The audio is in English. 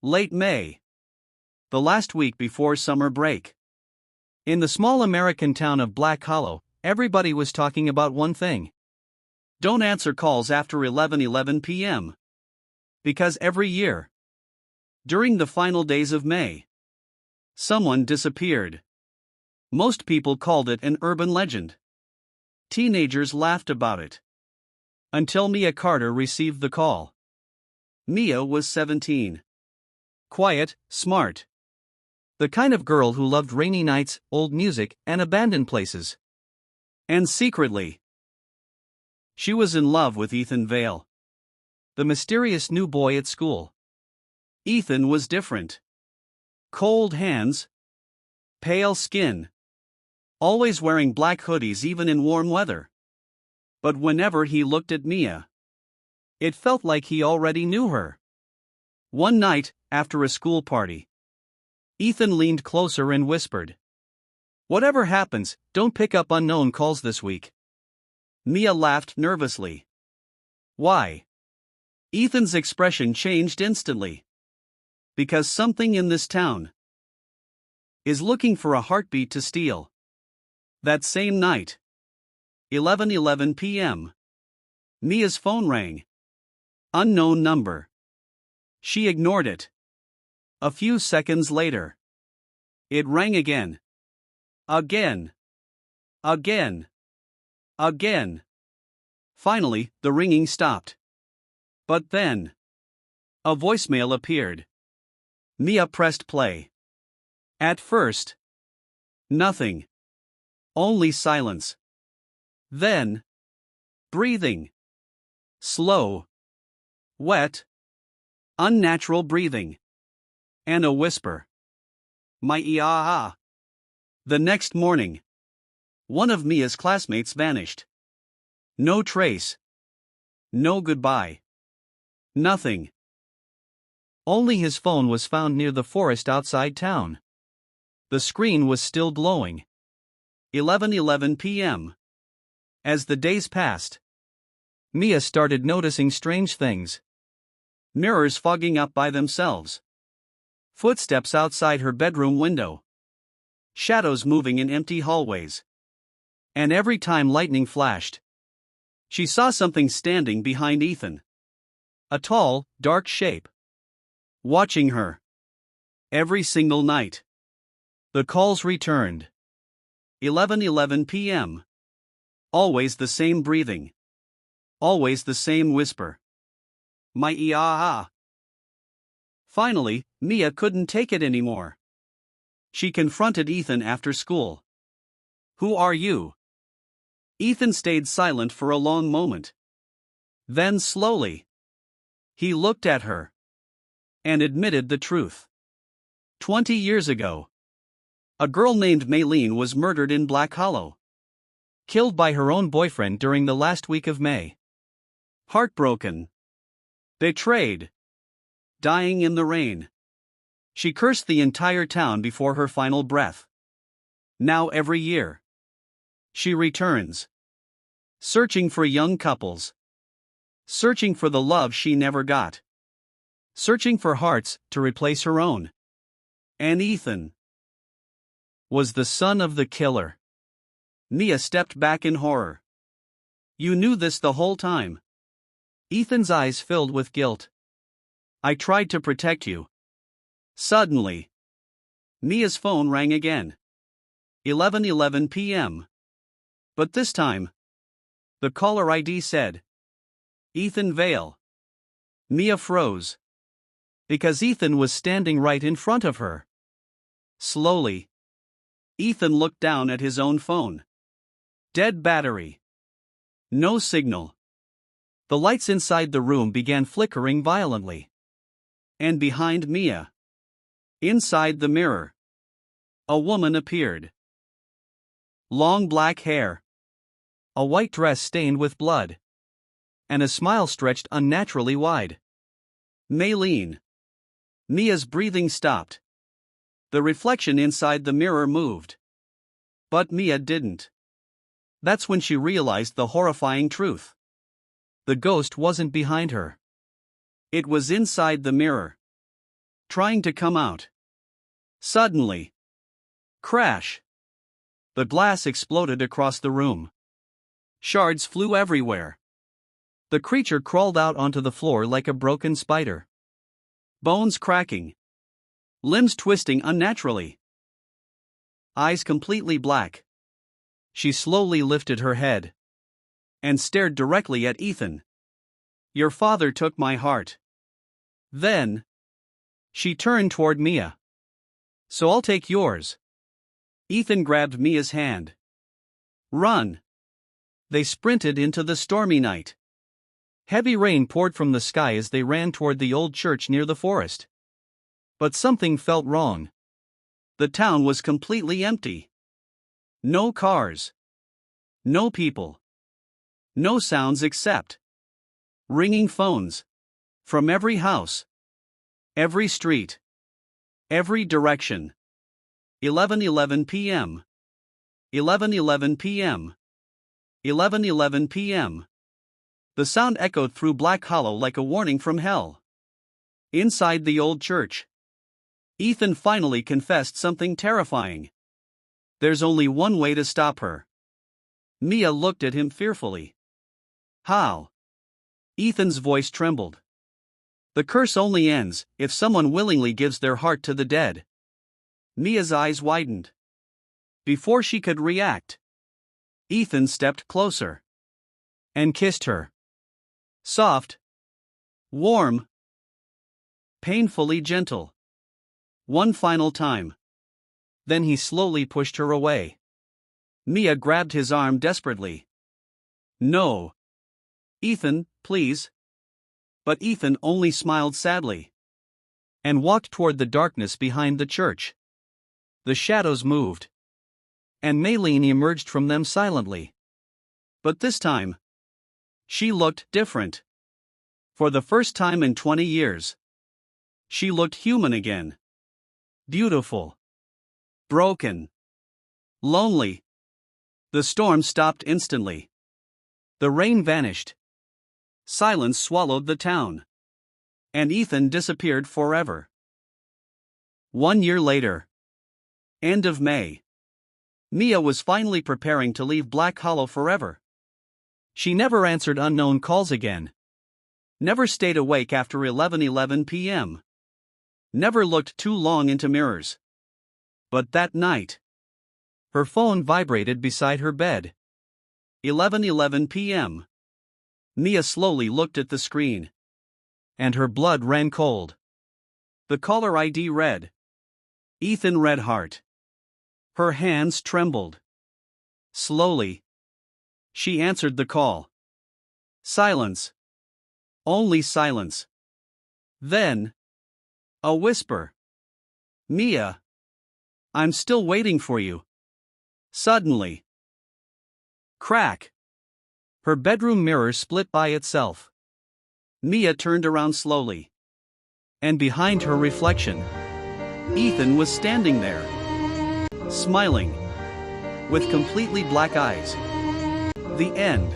Late May. The last week before summer break. In the small American town of Black Hollow, everybody was talking about one thing. Don't answer calls after 11:11 p.m. Because every year, during the final days of May, someone disappeared. Most people called it an urban legend. Teenagers laughed about it. Until Mia Carter received the call. Mia was 17. Quiet, smart. The kind of girl who loved rainy nights, old music, and abandoned places. And secretly, she was in love with Ethan Vale, the mysterious new boy at school. Ethan was different. Cold hands, pale skin, always wearing black hoodies even in warm weather. But whenever he looked at Mia, it felt like he already knew her. One night, after a school party, Ethan leaned closer and whispered, "Whatever happens, don't pick up unknown calls this week." Mia laughed nervously. Why? Ethan's expression changed instantly. Because something in this town is looking for a heartbeat to steal. That same night, 11:11 p.m., Mia's phone rang. Unknown number. She ignored it. A few seconds later, it rang again. Again. Again. Again. Finally, the ringing stopped. But then, a voicemail appeared. Mia pressed play. At first, nothing. Only silence. Then, breathing. Slow. Wet. Unnatural breathing. And a whisper. My ah. The next morning, one of Mia's classmates vanished. No trace. No goodbye. Nothing. Only his phone was found near the forest outside town. The screen was still glowing. 11:11 p.m. As the days passed, Mia started noticing strange things. Mirrors fogging up by themselves. Footsteps outside her bedroom window. Shadows moving in empty hallways. And every time lightning flashed, she saw something standing behind Ethan. A tall, dark shape. Watching her. Every single night. The calls returned. 11:11 p.m. Always the same breathing. Always the same whisper. My ah. Finally, Mia couldn't take it anymore. She confronted Ethan after school. Who are you? Ethan stayed silent for a long moment. Then slowly, he looked at her and admitted the truth. 20 years ago, a girl named Maylene was murdered in Black Hollow. Killed by her own boyfriend during the last week of May. Heartbroken. Betrayed. Dying in the rain. She cursed the entire town before her final breath. Now every year, she returns. Searching for young couples. Searching for the love she never got. Searching for hearts to replace her own. And Ethan was the son of the killer. Mia stepped back in horror. You knew this the whole time. Ethan's eyes filled with guilt. I tried to protect you. Suddenly, Mia's phone rang again. 11:11 p.m. But this time, the caller ID said, Ethan Vale. Mia froze. Because Ethan was standing right in front of her. Slowly, Ethan looked down at his own phone. Dead battery. No signal. The lights inside the room began flickering violently. And behind Mia, inside the mirror, a woman appeared. Long black hair. A white dress stained with blood. And a smile stretched unnaturally wide. Maylene. Mia's breathing stopped. The reflection inside the mirror moved. But Mia didn't. That's when she realized the horrifying truth. The ghost wasn't behind her. It was inside the mirror. trying to come out. Suddenly. Crash. The glass exploded across the room. Shards flew everywhere. The creature crawled out onto the floor like a broken spider. Bones cracking. Limbs twisting unnaturally. Eyes completely black. She slowly lifted her head and stared directly at Ethan. "Your father took my heart." Then she turned toward Mia. "So I'll take yours." Ethan grabbed Mia's hand. "Run." They sprinted into the stormy night. Heavy rain poured from the sky as they ran toward the old church near the forest. But something felt wrong. The town was completely empty. No cars. No people. No sounds except ringing phones. From every house. Every street. Every direction. 11:11 p.m. 11:11 p.m. 11:11 p.m. The sound echoed through Black Hollow like a warning from hell. Inside the old church, Ethan finally confessed something terrifying. There's only one way to stop her. Mia looked at him fearfully. How? Ethan's voice trembled. The curse only ends if someone willingly gives their heart to the dead. Mia's eyes widened. Before she could react, Ethan stepped closer and kissed her. Soft, warm, painfully gentle. One final time. Then he slowly pushed her away. Mia grabbed his arm desperately. "No. Ethan, please." But Ethan only smiled sadly and walked toward the darkness behind the church. The shadows moved, and Maylene emerged from them silently. But this time, she looked different. For the first time in 20 years, she looked human again. Beautiful. Broken. Lonely. The storm stopped instantly. The rain vanished. Silence swallowed the town. And Ethan disappeared forever. 1 year later. End of May. Mia was finally preparing to leave Black Hollow forever. She never answered unknown calls again. Never stayed awake after 11:11 p.m. Never looked too long into mirrors. But that night, her phone vibrated beside her bed. 11:11 p.m. Mia slowly looked at the screen. And her blood ran cold. The caller ID read Ethan Redhart. Her hands trembled. Slowly, she answered the call. Silence. Only silence. Then, a whisper. "Mia. I'm still waiting for you." Suddenly. Crack. Her bedroom mirror split by itself. Mia turned around slowly. And behind her reflection, Ethan was standing there, smiling, with completely black eyes. The end.